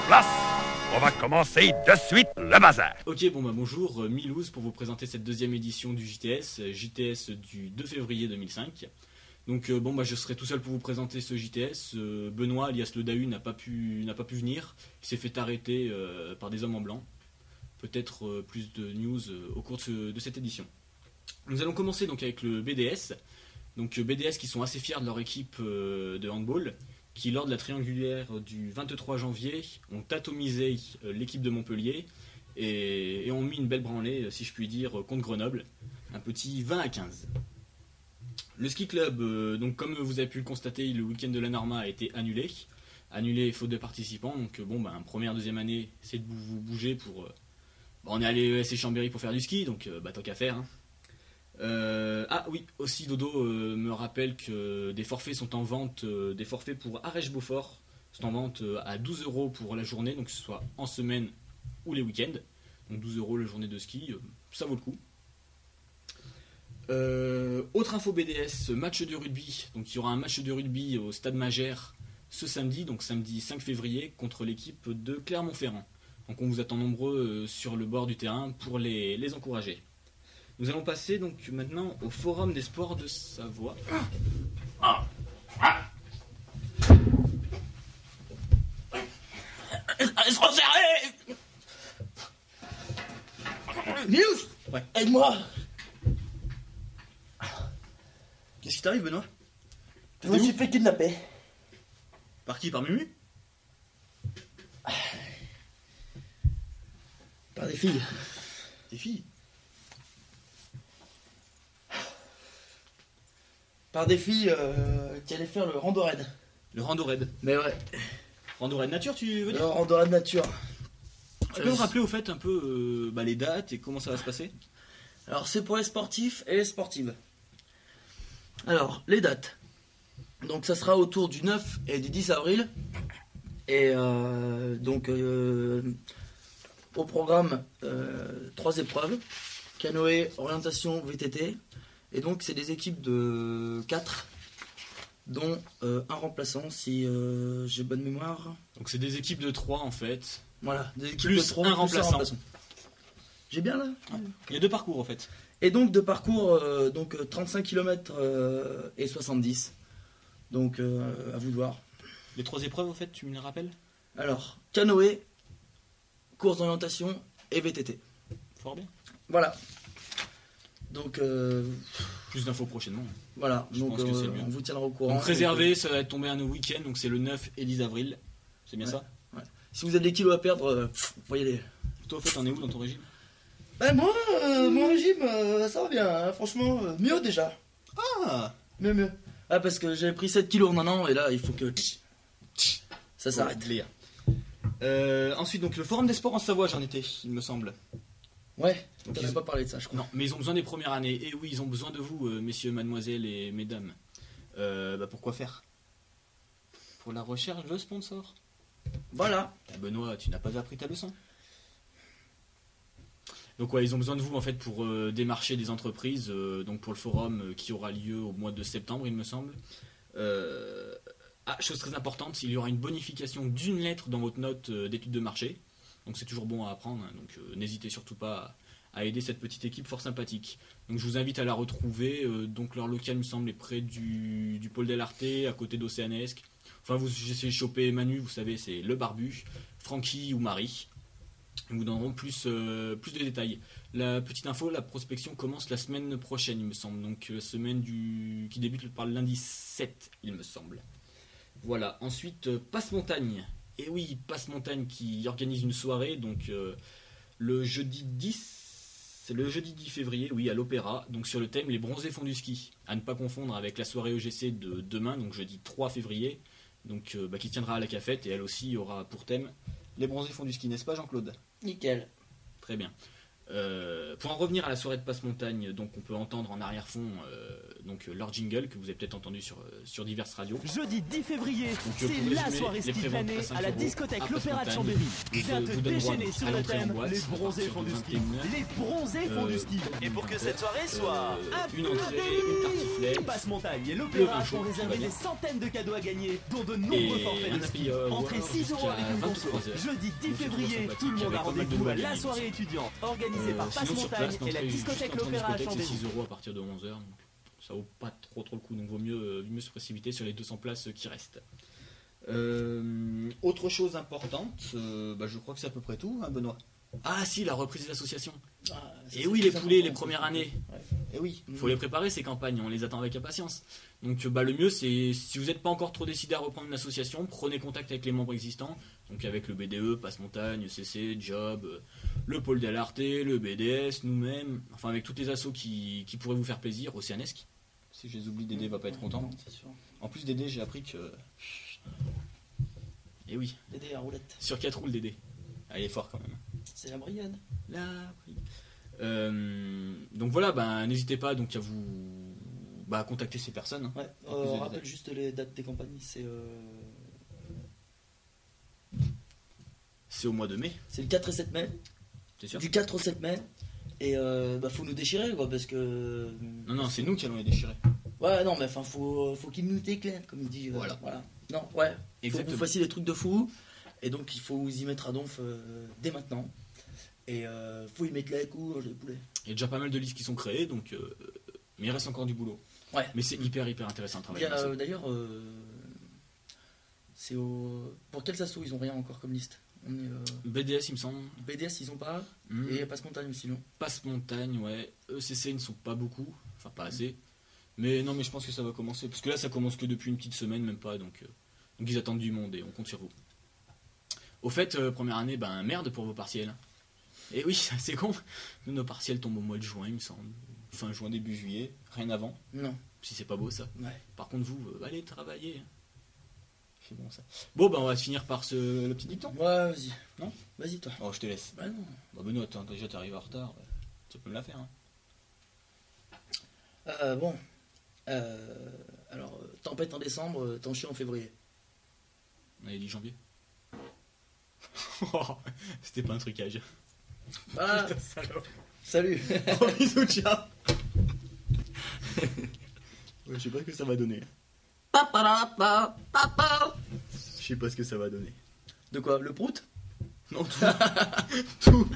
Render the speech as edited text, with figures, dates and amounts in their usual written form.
place. On va commencer de suite le bazar. Ok, bonjour, Milouz pour vous présenter cette deuxième édition du JTS du 2 février 2005. Donc je serai tout seul pour vous présenter ce JTS. Benoît, alias le Dahu, n'a pas pu venir. Il s'est fait arrêter par des hommes en blanc. Peut-être plus de news au cours de cette édition. Nous allons commencer donc avec le BDS. Donc BDS qui sont assez fiers de leur équipe de handball, qui lors de la triangulaire du 23 janvier ont atomisé l'équipe de Montpellier et ont mis une belle branlée, si je puis dire, contre Grenoble. Un petit 20-15. Le ski club, donc comme vous avez pu le constater, le week-end de la Norma a été annulé. Annulé faute de participants. Donc première, deuxième année, essayez de vous bouger pour... on est allé à ESC Chambéry pour faire du ski, donc tant qu'à faire. Hein. Aussi Dodo me rappelle que des forfaits sont en vente, des forfaits pour Arèche-Beaufort sont en vente à 12 € pour la journée, donc que ce soit en semaine ou les week-ends. Donc 12 € la journée de ski, ça vaut le coup. Autre info BDS, match de rugby. Donc il y aura un match de rugby au Stade Magère ce samedi, donc samedi 5 février, contre l'équipe de Clermont-Ferrand. Donc on vous attend nombreux sur le bord du terrain pour les encourager. Nous allons passer donc maintenant au Forum des sports de Savoie. Milouz, Ouais. aide-moi. Qu'est-ce qui t'arrive, Benoît? Je me suis fait kidnapper. Par qui? Par Mumu? Par des filles. Des filles? Par des filles qui allaient faire le rando raid. Le rando raid. Mais ouais, Rando raid nature, tu veux le dire? rando raid nature. Tu peux me rappeler au fait un peu les dates et comment ça va se passer? Alors c'est pour les sportifs et les sportives. Alors, les dates. Donc ça sera autour du 9 et du 10 avril. Et au programme 3 épreuves. Canoë, orientation, VTT. Et donc c'est des équipes de 4, dont un remplaçant si j'ai bonne mémoire. Donc c'est des équipes de 3 en fait. Voilà, des équipes Plus de 3 un remplaçant. J'ai bien là. Il y a 2 parcours en fait. Et donc de parcours 35 km et 70. Donc à vous de voir. Les 3 épreuves en fait, tu me les rappelles? Alors, canoë, course d'orientation et VTT. Fort bien. Voilà. Donc Plus d'infos prochainement. voilà, Je donc pense que c'est le mieux. on vous tiendra au courant. Donc réservé, ça va être tombé un week-end, donc c'est le 9 et 10 avril. C'est bien Ouais. ça? Si vous avez des kilos à perdre, vous voyez les. Toi en fait, t'en es où dans ton régime? Ben moi, mon régime, ça va bien, hein, franchement, mieux déjà. Ah, Mieux. Ah, parce que j'avais pris 7 kilos en un an et là, il faut que ça s'arrête. Ensuite, donc le Forum des sports en Savoie, j'en étais, il me semble. Ouais, Donc, on n'a pas parlé de ça, je crois. Non, mais ils ont besoin des premières années. Et oui, ils ont besoin de vous, messieurs, mademoiselles et mesdames. Pourquoi faire? Pour la recherche de sponsors. Voilà. Benoît, tu n'as pas appris ta leçon. Donc ouais, ils ont besoin de vous en fait pour démarcher des entreprises. Donc pour le forum qui aura lieu au mois de septembre, il me semble. Chose très importante, il y aura une bonification d'une lettre dans votre note d'études de marché. Donc c'est toujours bon à apprendre. Hein, donc n'hésitez surtout pas à aider cette petite équipe fort sympathique. Donc je vous invite à la retrouver. Donc leur local me semble est près du pôle del Arte, à côté d'Océanesque. Enfin vous essayez de choper Manu, vous savez c'est le barbu, Francky ou Marie. Ils vous donneront plus de détails. La petite info, la prospection commence la semaine prochaine, il me semble. Donc la semaine qui débute par le lundi 7, il me semble. Voilà. Ensuite, Passe-Montagne. Et oui, Passe-Montagne qui organise une soirée. Donc le jeudi 10, c'est le jeudi 10 février, oui, à l'Opéra. Donc sur le thème les bronzés font du ski. À ne pas confondre avec la soirée EGC de demain, donc jeudi 3 février. Donc qui tiendra à la cafette et elle aussi aura pour thème les bronzés font du ski, n'est-ce pas Jean-Claude? Nickel. Très bien. Pour en revenir à la soirée de Passe-Montagne, donc on peut entendre en arrière-fond leur jingle que vous avez peut-être entendu sur diverses radios. Jeudi 10 février, pour c'est résumer, la soirée les ski de préventes l'année à 5 à la euros discothèque à l'Opéra de Passe-Montagne. Chambéry. Vous Viens te donne droit déchaîner sur à le l'entrée en thème, boîte les à bronzés partir font de du ski. 21h. Les bronzés font du ski. Et pour que cette soirée soit une entrée, une tartiflette, Passe-Montagne et Le l'Opéra vin chaud, ont qui réservé va bien. des centaines de cadeaux à gagner, dont de et nombreux forfaits un de ski. happy hour Entrée 6 euros avec une conso. 23h. Jeudi 10 Donc, c'est février, toujours tout le monde a sympathique, avec pas mal de rendez-vous à la nouvelles soirée émissions. étudiante organisée par Sinon, sur Passe-Montagne place, et la l'entrée est discothèque juste en l'Opéra à discothèque, c'est Chambéry. 6 euros à partir de 11h. Donc ça vaut pas trop le coup. Donc vaut mieux se précipiter sur les 200 places qui restent. Autre chose importante, je crois que c'est à peu près tout, hein, Benoît. Ah si, la reprise des associations. Ah, ça, Et c'est oui, les très poulets, les important. premières années. Ouais. Et oui, il Mhm. faut les préparer ces campagnes, on les attend avec impatience. Donc le mieux c'est, si vous n'êtes pas encore trop décidé à reprendre une association, prenez contact avec les membres existants, donc avec le BDE, Passe-Montagne, CC, Job, le pôle d'LRT, le BDS, nous-mêmes, enfin avec toutes les assos qui pourraient vous faire plaisir, Océanesque. Si je les oublie, Dédé va pas être content. Non, c'est sûr. En plus Dédé, j'ai appris que... Et oui, Dédé à roulette. sur 4 roues le Dédé. Ah, il est fort quand même. C'est la brigade. Là, oui. Donc voilà, n'hésitez pas donc à vous contacter ces personnes. Hein. Ouais, En plus on des rappelle détails. juste les dates des campagnes. C'est au mois de mai, C'est le 4 et 7 mai. c'est sûr. Du 4 au 7 mai. Et faut nous déchirer quoi parce que. Non, c'est nous qui allons les déchirer. Ouais, non, mais enfin, faut qu'il nous éclaire, comme il dit. Voilà. Non, ouais. Faut que Exactement. vous fassiez des trucs de fou. Et donc, il faut vous y mettre à donf dès maintenant. Et faut y mettre les coups, les poulets. Il y a déjà pas mal de listes qui sont créées, donc mais il reste encore du boulot. Ouais. Mais c'est hyper intéressant de Il y travailler. a, d'ailleurs, c'est au. Pour quels assos ils ont rien encore comme liste? On est. BDS, il me semble. BDS, ils ont pas. Hmm. Et Passe-Montagne aussi, non? Passe-Montagne, ouais. ECC, ils ne sont pas beaucoup, enfin pas assez. Mais non, mais je pense que ça va commencer. Parce que là, ça commence que depuis une petite semaine, même pas. Donc ils attendent du monde et on compte sur vous. Au fait, première année, merde pour vos partiels. Et oui, c'est con. Nous, nos partiels tombent au mois de juin, il me semble. Fin juin, début juillet, rien avant. Non. Si c'est pas beau ça. Ouais. Par contre, vous, allez travailler. C'est bon ça. Bon, on va finir par le petit dicton. Ouais, vas-y. Non? Vas-y, toi. Oh, je te laisse. Bah non. Benoît, déjà t'arrives en retard. Tu peux me la faire. Hein. Bon. Alors, tempête en décembre, temps chiant en février. On avait dit janvier. C'était pas un trucage. Voilà. Putain, salaud. Salut. Oh, bisous, ciao. Ouais, je sais pas ce que ça va donner. Je sais pas ce que ça va donner. De quoi? Le prout? Non, tout. Tout.